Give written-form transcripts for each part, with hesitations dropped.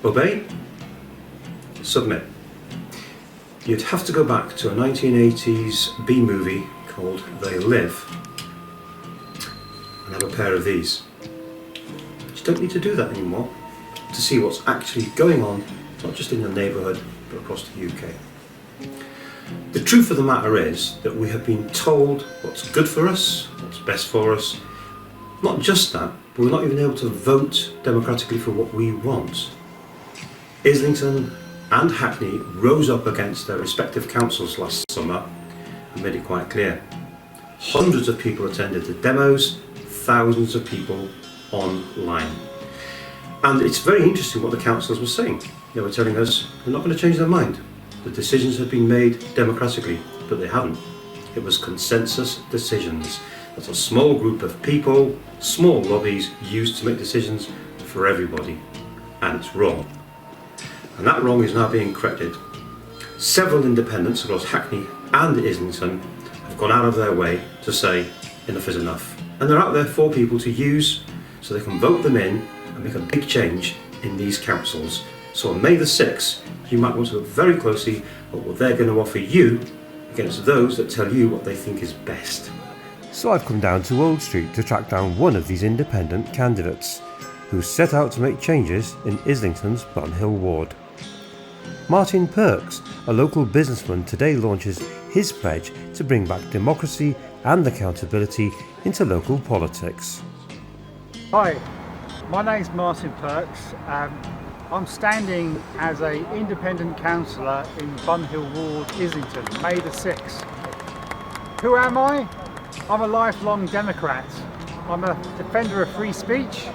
Obey, submit. You'd have to go back to a 1980s B movie called They Live and have a pair of these. You don't need to do that anymore to see what's actually going on, not just in your neighbourhood, but across the UK. The truth of the matter is that we have been told what's good for us, what's best for us. Not just that, but we're not even able to vote democratically for what we want. Islington and Hackney rose up against their respective councils last summer and made it quite clear. Hundreds of people attended the demos, thousands of people online. And it's very interesting what the councillors were saying. They were telling us they're not going to change their mind. The decisions have been made democratically, but they haven't. It was consensus decisions. That's a small group of people, small lobbies used to make decisions for everybody. And it's wrong. And that wrong is now being corrected. Several independents across Hackney and Islington have gone out of their way to say enough is enough. And they're out there for people to use so they can vote them in and make a big change in these councils. So on May the 6th, you might want to look very closely at what they're going to offer you against those that tell you what they think is best. So I've come down to Old Street to track down one of these independent candidates who set out to make changes in Islington's Bunhill ward. Martyn Perks, a local businessman, today launches his pledge to bring back democracy and accountability into local politics. Hi, my name's Martyn Perks. I'm standing as an independent councillor in Bunhill ward, Islington, May the 6th. Who am I? I'm a lifelong Democrat. I'm a defender of free speech.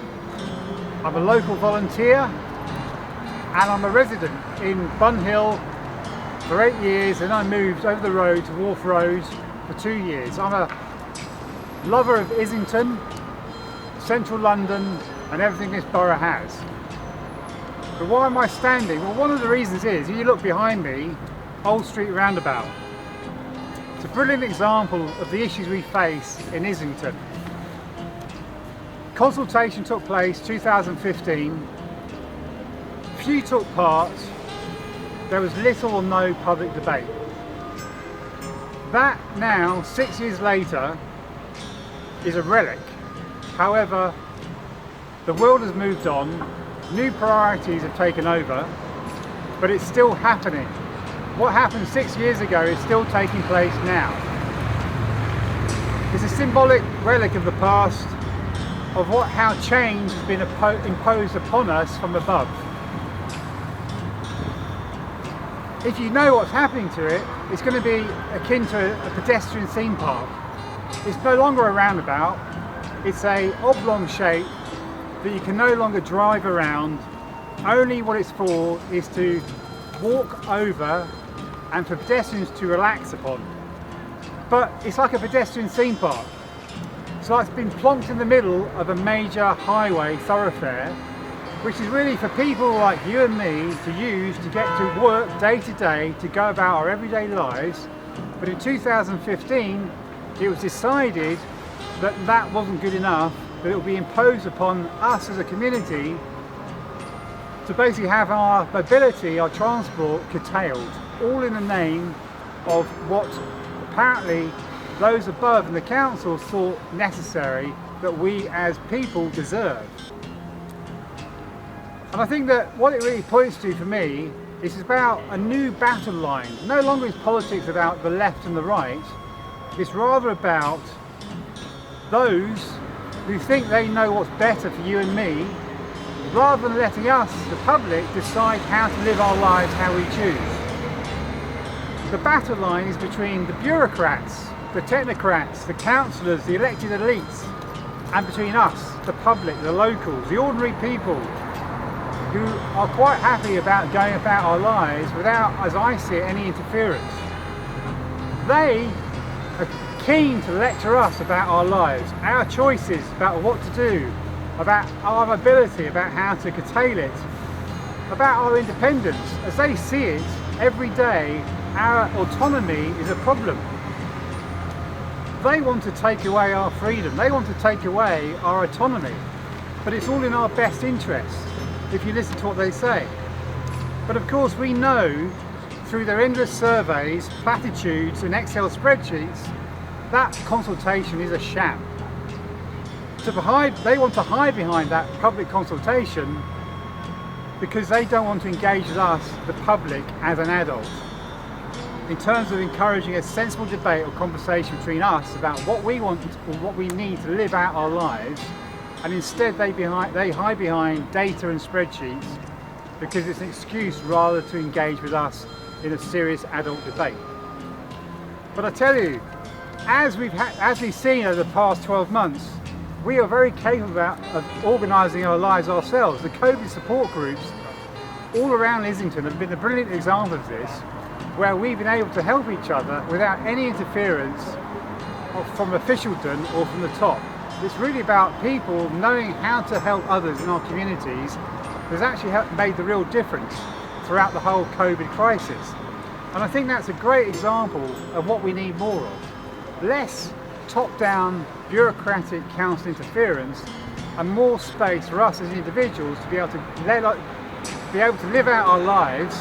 I'm a local volunteer, and I'm a resident in Bunhill for 8 years, and I moved over the road to Wharf Road for 2 years. I'm a lover of Islington, central London, and everything this borough has. But why am I standing? Well, one of the reasons is, if you look behind me, Old Street Roundabout. It's a brilliant example of the issues we face in Islington. Consultation took place 2015. Few took part. There was little or no public debate. That now, 6 years later, is a relic. However, the world has moved on, new priorities have taken over, but it's still happening. What happened 6 years ago is still taking place now. It's a symbolic relic of the past, of how change has been imposed upon us from above. If you know what's happening to it, it's going to be akin to a pedestrian theme park. It's no longer a roundabout, it's a oblong shape that you can no longer drive around. Only what it's for is to walk over and for pedestrians to relax upon. But it's like a pedestrian theme park. So it's been plonked in the middle of a major highway thoroughfare, which is really for people like you and me to use to get to work day to day, to go about our everyday lives. But in 2015, it was decided that that wasn't good enough, that it would be imposed upon us as a community to basically have our mobility, our transport curtailed, all in the name of what apparently those above in the council thought necessary, that we as people deserve. And I think that what it really points to for me is about a new battle line. No longer is politics about the left and the right, it's rather about those who think they know what's better for you and me, rather than letting us, the public, decide how to live our lives how we choose. The battle line is between the bureaucrats, the technocrats, the councillors, the elected elites, and between us, the public, the locals, the ordinary people, who are quite happy about going about our lives without, as I see it, any interference. They are keen to lecture us about our lives, our choices, about what to do, about our mobility, about how to curtail it, about our independence. As they see it, every day our autonomy is a problem. They want to take away our freedom, they want to take away our autonomy, but it's all in our best interest if you listen to what they say. But of course we know through their endless surveys, platitudes and Excel spreadsheets that consultation is a sham. They want to hide behind that public consultation because they don't want to engage with us, the public, as an adult, in terms of encouraging a sensible debate or conversation between us about what we want or what we need to live out our lives, and instead they hide behind data and spreadsheets because it's an excuse rather to engage with us in a serious adult debate. But I tell you, as we've seen over the past 12 months, we are very capable of organising our lives ourselves. The COVID support groups all around Islington have been a brilliant example of this, where we've been able to help each other without any interference from officialdom or from the top. It's really about people knowing how to help others in our communities that's actually made the real difference throughout the whole COVID crisis. And I think that's a great example of what we need more of. Less top-down bureaucratic council interference and more space for us as individuals to be able to live out our lives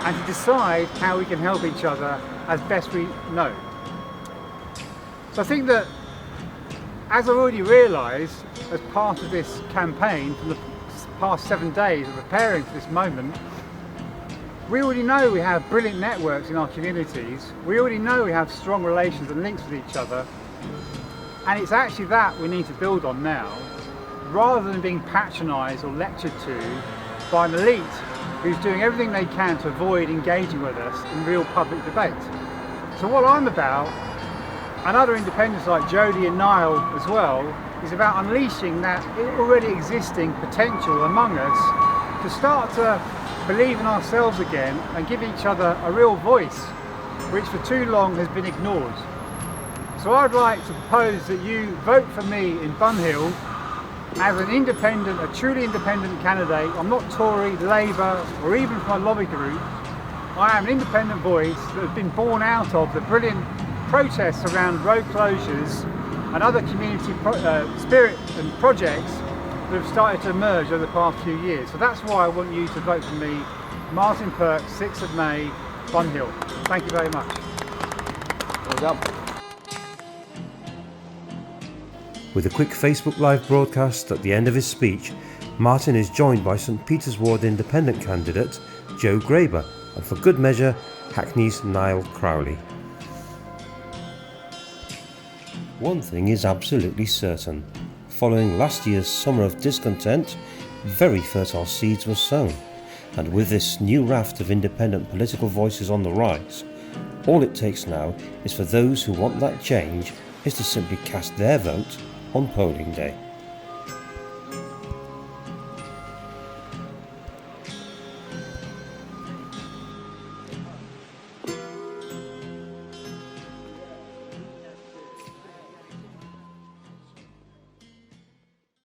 and to decide how we can help each other as best we know. So I think that, as I've already realised as part of this campaign from the past 7 days of preparing for this moment, we already know we have brilliant networks in our communities. We already know we have strong relations and links with each other. And it's actually that we need to build on now, rather than being patronised or lectured to by an elite who's doing everything they can to avoid engaging with us in real public debate. So what I'm about, and other independents like Jodie and Niall as well, is about unleashing that already existing potential among us to start to believe in ourselves again and give each other a real voice, which for too long has been ignored. So I'd like to propose that you vote for me in Bunhill as an independent, a truly independent candidate. I'm not Tory, Labour, or even from a lobby group. I am an independent voice that has been born out of the brilliant protests around road closures and other community spirit and projects that have started to emerge over the past few years. So that's why I want you to vote for me, Martyn Perks, 6th of May, Bunhill. Thank you very much. Well done. With a quick Facebook Live broadcast at the end of his speech, Martyn is joined by St Peter's Ward independent candidate Joe Graber, and for good measure, Hackney's Niall Crowley. One thing is absolutely certain. Following last year's summer of discontent, very fertile seeds were sown, and with this new raft of independent political voices on the rise, all it takes now is for those who want that change is to simply cast their vote on polling day.